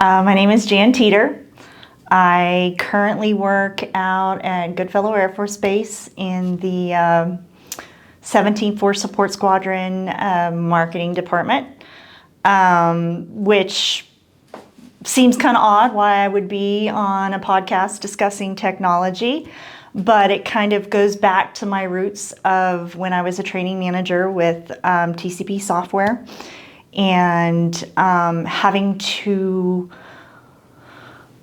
My name is Jan Teeter. I currently work out at Goodfellow Air Force Base in the 17th Force Support Squadron marketing department, which seems kind of odd why I would be on a podcast discussing technology, but it kind of goes back to my roots of when I was a training manager with TCP software and having to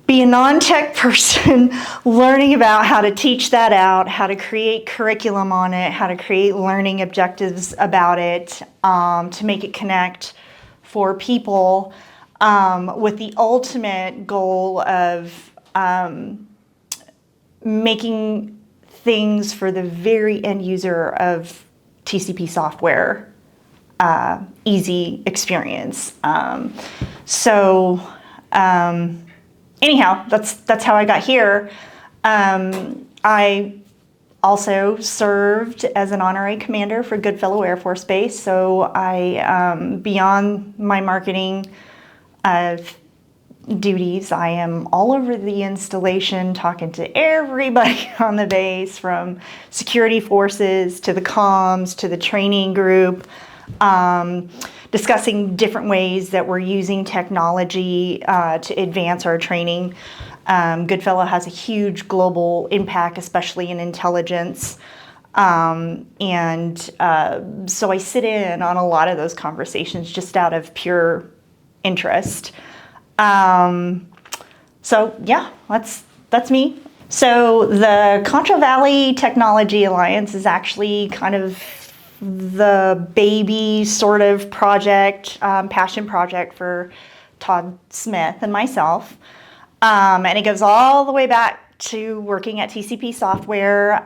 be a non-tech person, learning about how to teach that out, how to create curriculum on it, how to create learning objectives about it, to make it connect for people, with the ultimate goal of making things for the very end user of TCP software easy experience. Anyhow, that's how I got here. I also served as an honorary commander for Goodfellow Air Force Base, so I, beyond my marketing duties, I am all over the installation, talking to everybody on the base, from security forces to the comms to the training group, discussing different ways that we're using technology to advance our training. Goodfellow has a huge global impact, especially in intelligence. So I sit in on a lot of those conversations just out of pure interest. So yeah, that's me. So the Concho Valley Technology Alliance is actually kind of the baby sort of project, passion project for Todd Smith and myself. And it goes all the way back to working at TCP Software,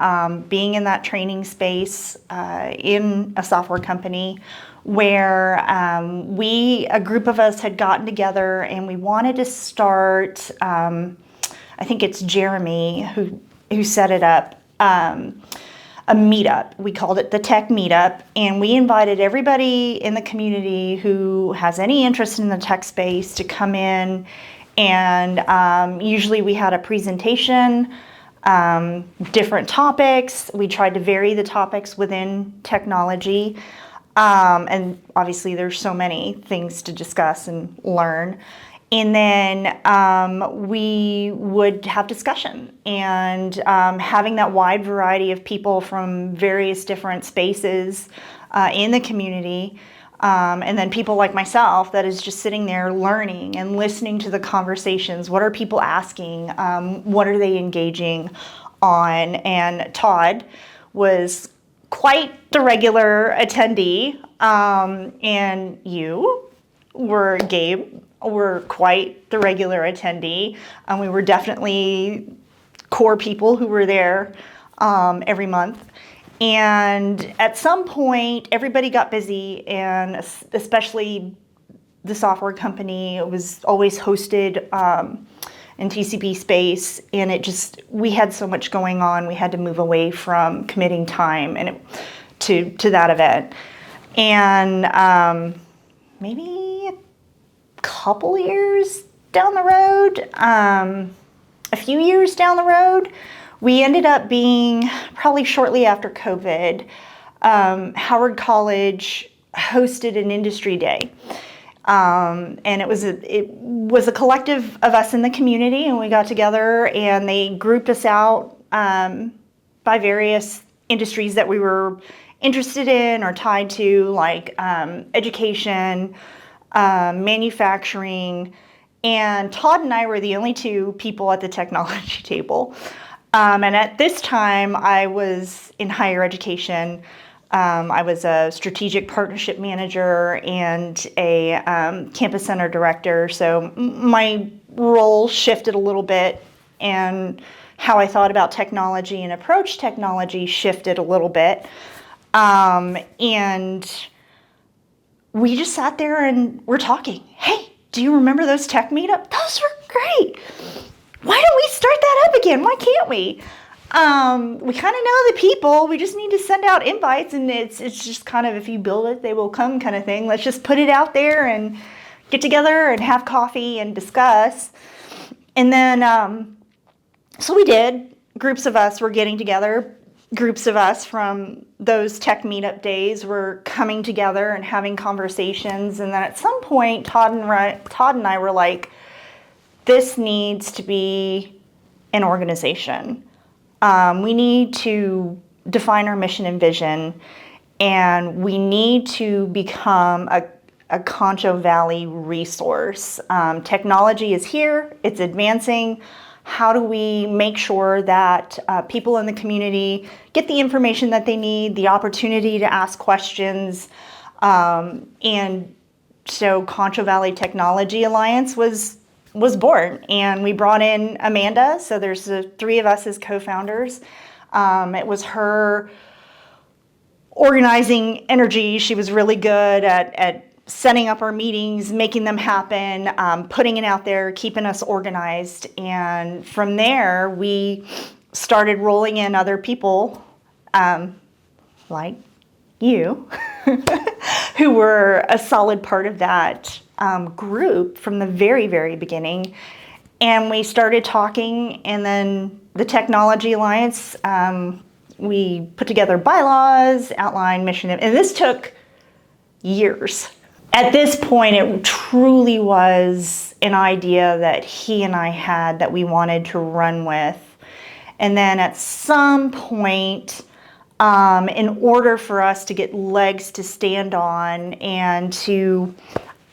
being in that training space in a software company where a group of us had gotten together and we wanted to start, I think it's Jeremy who set it up, a meetup. We called it the Tech Meetup, and we invited everybody in the community who has any interest in the tech space to come in, and usually we had a presentation, different topics. We tried to vary the topics within technology, and obviously there's so many things to discuss and learn. And then we would have discussion, and having that wide variety of people from various different spaces in the community, and then people like myself that is just sitting there learning and listening to the conversations. What are people asking? What are they engaging on? And Todd was quite the regular attendee, and you were, Gabe, were quite the regular attendee. We were definitely core people who were there every month. And at some point, everybody got busy, and especially the software company was always hosted in TCP space, and we had so much going on, we had to move away from committing time to that event. And maybe couple years down the road, a few years down the road, we ended up being, probably shortly after COVID, Howard College hosted an industry day. And it was a collective of us in the community, and we got together and they grouped us out by various industries that we were interested in or tied to, like education, manufacturing, and Todd and I were the only two people at the technology table. And at this time, I was in higher education. I was a strategic partnership manager and a campus center director. So my role shifted a little bit, and how I thought about technology and approached technology shifted a little bit. And we just sat there and we're talking. Hey, do you remember those tech meetups? Those were great. Why don't we start that up again? Why can't we? We kind of know the people. We just need to send out invites, and it's just kind of, if you build it, they will come kind of thing. Let's just put it out there and get together and have coffee and discuss. And then, so we did. Groups of us were getting together. Groups of us from those tech meetup days were coming together and having conversations. And then at some point, Todd and I were like, this needs to be an organization. We need to define our mission and vision, and we need to become a Concho Valley resource. Technology is here, it's advancing. How do we make sure that people in the community get the information that they need, the opportunity to ask questions? And so Concho Valley Technology Alliance was born, and we brought in Amanda. So there's the three of us as co-founders. It was her organizing energy. She was really good at setting up our meetings, making them happen, putting it out there, keeping us organized. And from there, we started rolling in other people like you, who were a solid part of that group from the very, very beginning. And we started talking, and then the Technology Alliance, we put together bylaws, outlined mission, and this took years. At this point, it truly was an idea that he and I had that we wanted to run with. And then at some point, in order for us to get legs to stand on and to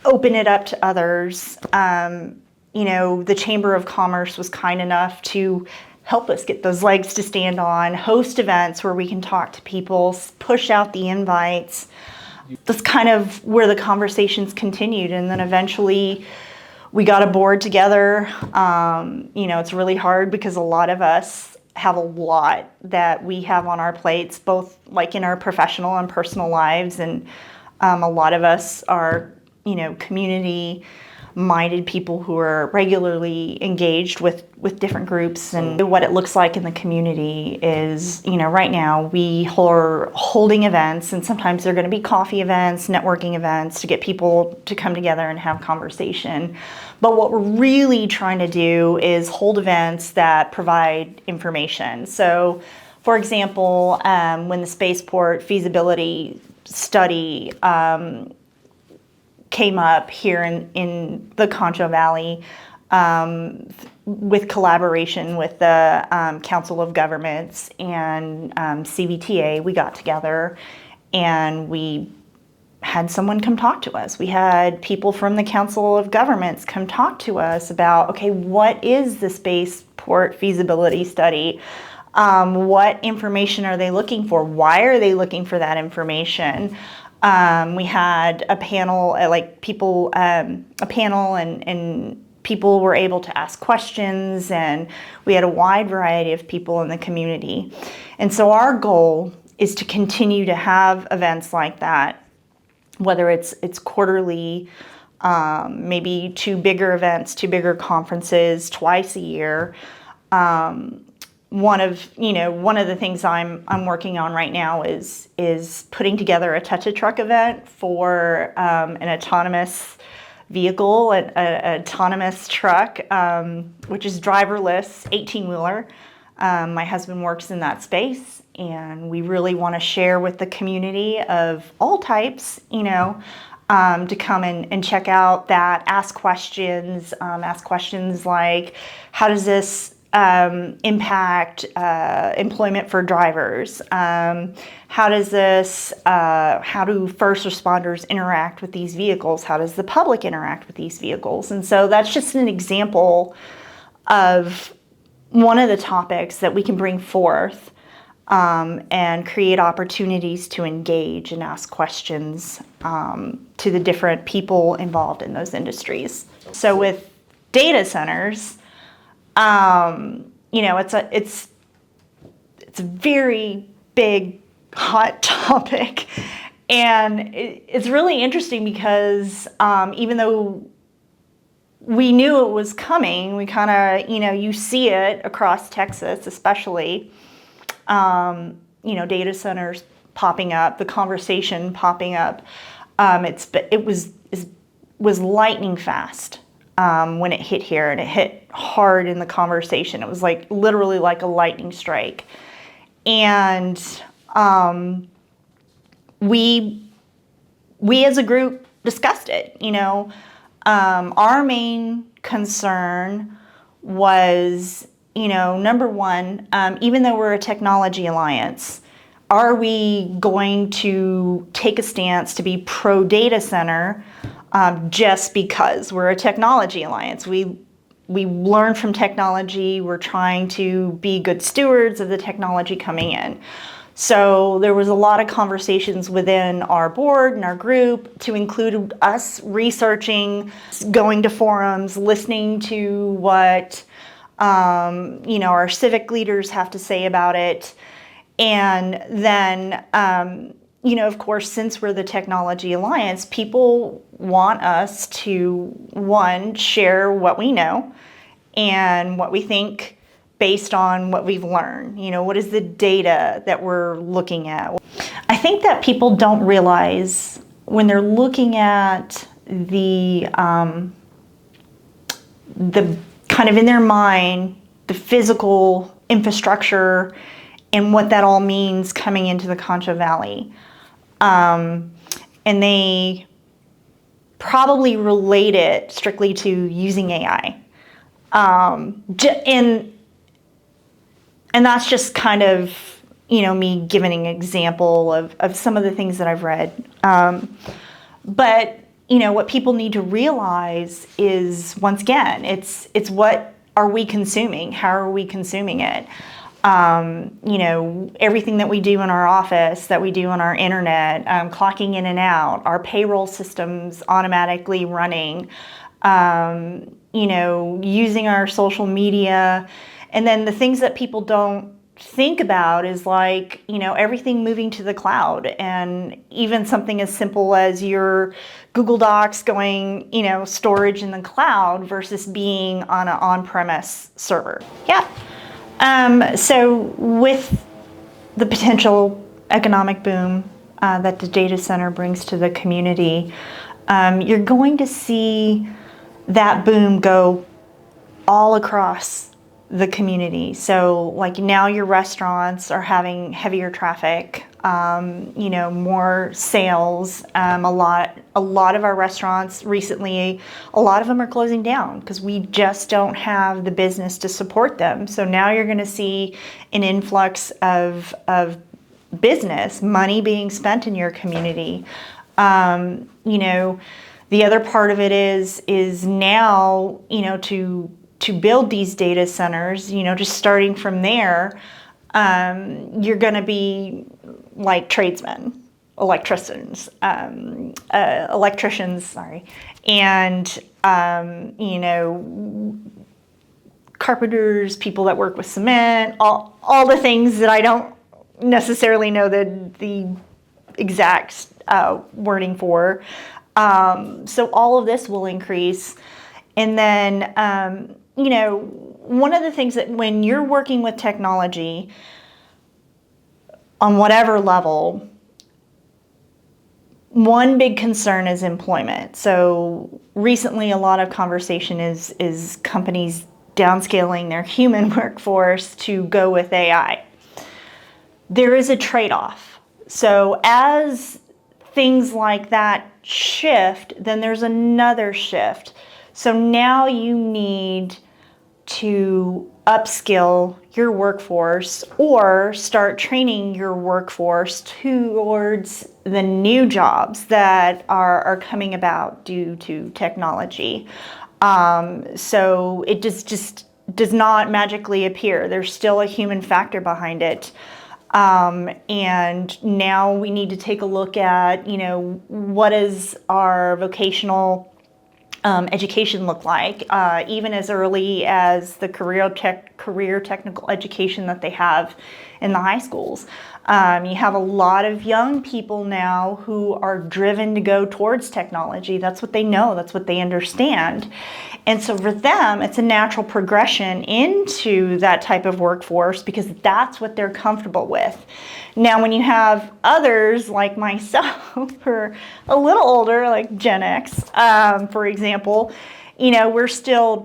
open it up to others, the Chamber of Commerce was kind enough to help us get those legs to stand on, host events where we can talk to people, push out the invites. That's kind of where the conversations continued. And then eventually we got a board together. It's really hard because a lot of us have a lot that we have on our plates, both like in our professional and personal lives. And a lot of us are, community-minded people who are regularly engaged with different groups. And what it looks like in the community is, right now we are holding events, and sometimes they're going to be coffee events, networking events to get people to come together and have conversation. But what we're really trying to do is hold events that provide information. So, for example, when the spaceport feasibility study came up here in the Concho Valley, with collaboration with the Council of Governments and CVTA, we got together and we had someone come talk to us. We had people from the Council of Governments come talk to us about, okay, what is the spaceport feasibility study? What information are they looking for? Why are they looking for that information? We had a panel, and people were able to ask questions, and we had a wide variety of people in the community. And so our goal is to continue to have events like that, whether it's quarterly, maybe two bigger events, two bigger conferences twice a year. One of the things I'm working on right now is putting together a touch-a-truck event for an autonomous vehicle, an autonomous truck, which is driverless, 18-wheeler. My husband works in that space, and we really want to share with the community of all types, to come and check out that, ask questions like, how does this impact employment for drivers? How do first responders interact with these vehicles? How does the public interact with these vehicles? And so that's just an example of one of the topics that we can bring forth and create opportunities to engage and ask questions to the different people involved in those industries. So with data centers, it's a very big, hot topic, and it's really interesting because even though we knew it was coming, we kind of, you see it across Texas, especially, data centers popping up, the conversation popping up. It's was lightning fast when it hit here, and it hit hard in the conversation. It was like literally like a lightning strike. And we as a group discussed it. Our main concern was, number one, even though we're a technology alliance, are we going to take a stance to be pro data center just because we're a technology alliance? We learn from technology. We're trying to be good stewards of the technology coming in. So there was a lot of conversations within our board and our group to include us researching, going to forums, listening to what our civic leaders have to say about it. And then, of course, since we're the Technology Alliance, people want us to, one, share what we know and what we think based on what we've learned. What is the data that we're looking at? I think that people don't realize when they're looking at the kind of in their mind, the physical infrastructure and what that all means coming into the Concho Valley. And they probably relate it strictly to using AI. And that's just kind of, me giving an example of some of the things that I've read. But, what people need to realize is, once again, it's what are we consuming? How are we consuming it? Everything that we do in our office, that we do on our internet, clocking in and out, our payroll systems automatically running, using our social media. And then the things that people don't think about is like, everything moving to the cloud, and even something as simple as your Google Docs going, storage in the cloud versus being on an on-premise server. Yeah. So with the potential economic boom that the data center brings to the community, you're going to see that boom go all across the community. So like now your restaurants are having heavier traffic, more sales. A lot of our restaurants recently, a lot of them are closing down because we just don't have the business to support them. So now you're going to see an influx of business, money being spent in your community. The other part of it is now, to build these data centers, just starting from there, you're going to be like tradesmen, electricians, and carpenters, people that work with cement, all the things that I don't necessarily know the exact wording for. So all of this will increase. And then, one of the things that when you're working with technology on whatever level, one big concern is employment. So recently a lot of conversation is companies downscaling their human workforce to go with AI. There is a trade-off. So as things like that shift, then there's another shift. So now you need to upskill your workforce or start training your workforce towards the new jobs that are coming about due to technology. So it just does not magically appear. There's still a human factor behind it. And now we need to take a look at, what is our vocational education look like, even as early as the career technical education that they have in the high schools. You have a lot of young people now who are driven to go towards technology. That's what they know, that's what they understand. And so for them, it's a natural progression into that type of workforce because that's what they're comfortable with. Now, when you have others like myself who are a little older, like Gen X, for example, we're still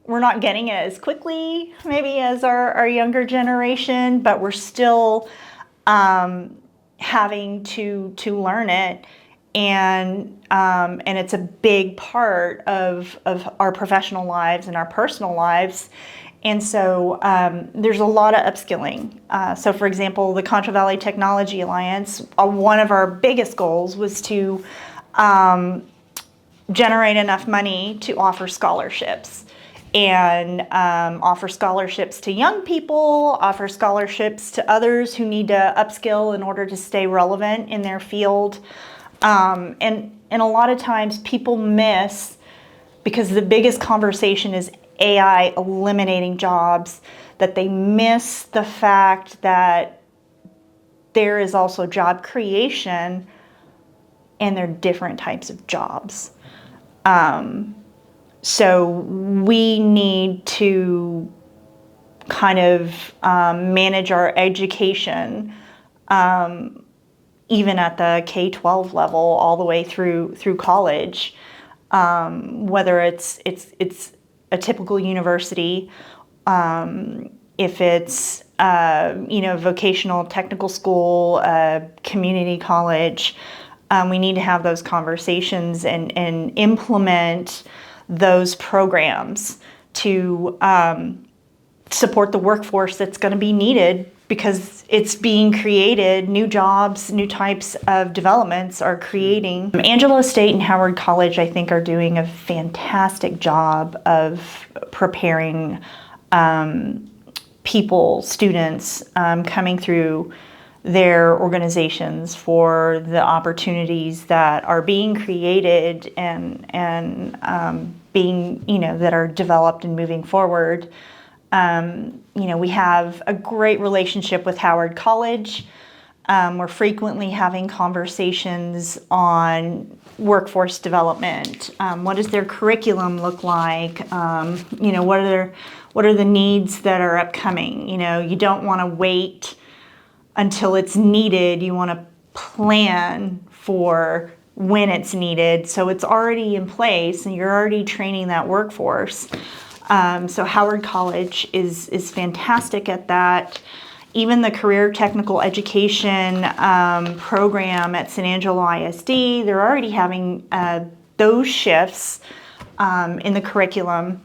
we're not getting it as quickly maybe as our younger generation, but we're still having to learn it. And it's a big part of our professional lives and our personal lives. And so there's a lot of upskilling. So for example, the Concho Valley Technology Alliance, one of our biggest goals was to generate enough money to offer scholarships. And offer scholarships to young people, offer scholarships to others who need to upskill in order to stay relevant in their field. And a lot of times people miss, because the biggest conversation is AI eliminating jobs, that they miss the fact that there is also job creation and there are different types of jobs. So we need to kind of manage our education even at the K-12 level all the way through college, whether it's a typical university, if it's vocational technical school, community college. We need to have those conversations and implement those programs to support the workforce that's going to be needed, because it's being created. New jobs, new types of developments are creating. Angelo State and Howard College, I think, are doing a fantastic job of preparing students coming through their organizations for the opportunities that are being created and being, that are developed and moving forward. We have a great relationship with Howard College. We're frequently having conversations on workforce development. What does their curriculum look like? What are the needs that are upcoming? You don't want to wait until it's needed. You want to plan for when it's needed, so it's already in place and you're already training that workforce. So Howard College is fantastic at that. Even the career technical education program at San Angelo ISD, they're already having those shifts in the curriculum,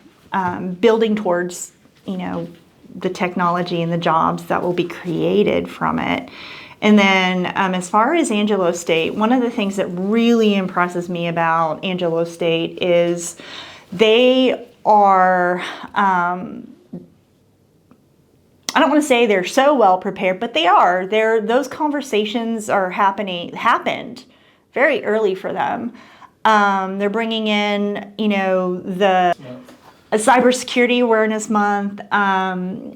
building towards, the technology and the jobs that will be created from it. And then as far as Angelo State, one of the things that really impresses me about Angelo State is they are, I don't want to say they're so well prepared, but they are. Those conversations happened very early for them. They're bringing in, a cybersecurity awareness month.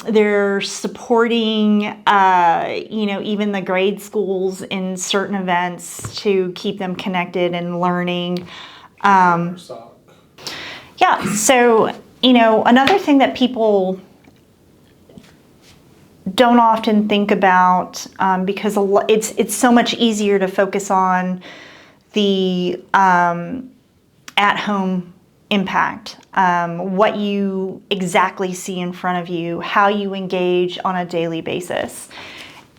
They're supporting, even the grade schools in certain events to keep them connected and learning. Yeah, so, another thing that people don't often think about, because it's so much easier to focus on the at-home impact, what you exactly see in front of you, how you engage on a daily basis.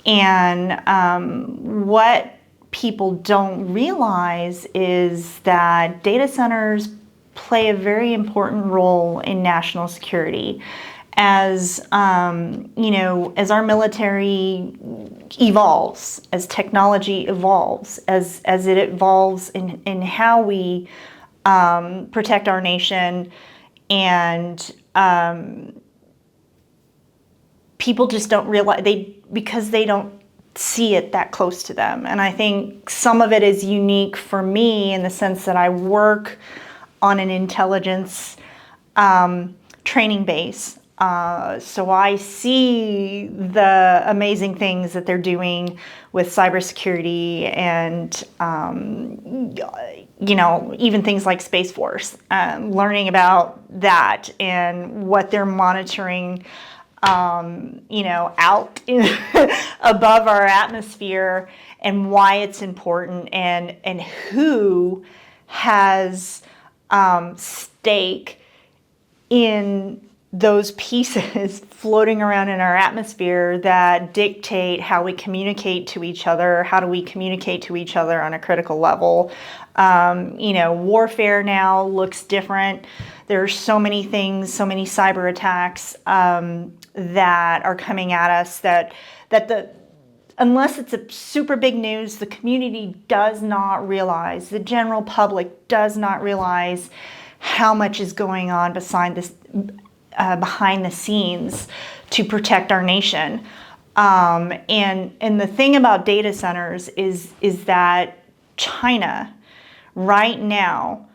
And what people don't realize is that data centers play a very important role in national security. As as our military evolves, as technology evolves, as it evolves in how we protect our nation, and people just don't realize, because they don't see it that close to them. And I think some of it is unique for me in the sense that I work on an intelligence training base. So I see the amazing things that they're doing with cybersecurity and, even things like Space Force, learning about that and what they're monitoring, out above our atmosphere and why it's important and who has stake in those pieces floating around in our atmosphere that dictate how we communicate to each other. How do we communicate to each other on a critical level? Warfare now looks different. There's so many things, so many cyber attacks that are coming at us that unless it's a super big news, the community does not realize, the general public does not realize how much is going on behind the scenes to protect our nation. And the thing about data centers is that China right now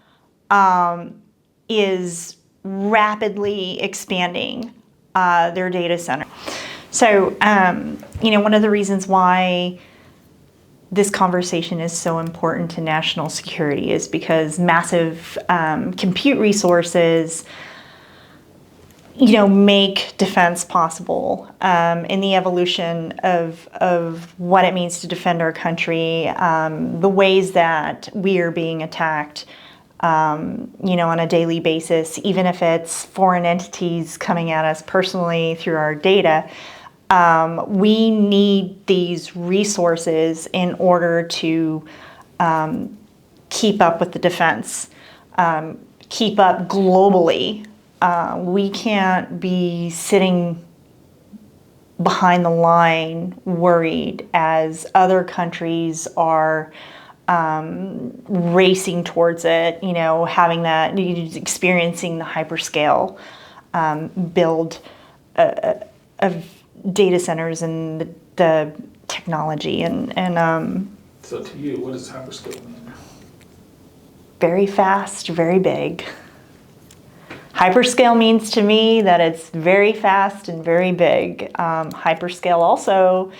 is rapidly expanding their data center. So, one of the reasons why this conversation is so important to national security is because massive compute resources make defense possible in the evolution of what it means to defend our country, the ways that we are being attacked, on a daily basis, even if it's foreign entities coming at us personally through our data. We need these resources in order to keep up with the defense, keep up globally. We can't be sitting behind the line worried as other countries are racing towards it, having that, experiencing the hyperscale build of data centers and the technology. So to you, what does hyperscale mean? Very fast, very big. Hyperscale means to me that it's very fast and very big. Hyperscale also,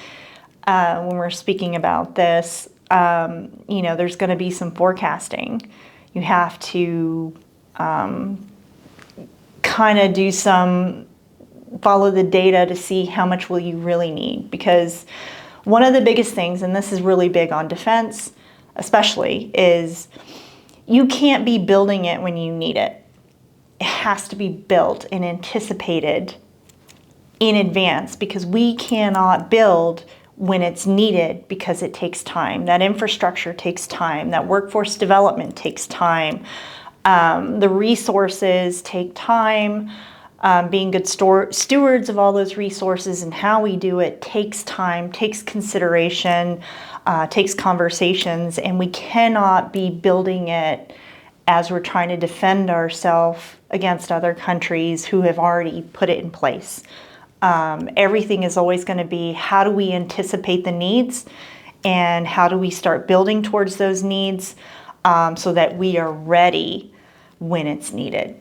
when we're speaking about this, there's going to be some forecasting. You have to kind of follow the data to see how much will you really need. Because one of the biggest things, and this is really big on defense especially, is you can't be building it when you need it. It has to be built and anticipated in advance, because we cannot build when it's needed because it takes time. That infrastructure takes time. That workforce development takes time. The resources take time. Being good stewards of all those resources and how we do it takes time, takes consideration, takes conversations, and we cannot be building it as we're trying to defend ourselves against other countries who have already put it in place. Everything is always going to be, how do we anticipate the needs and how do we start building towards those needs so that we are ready when it's needed.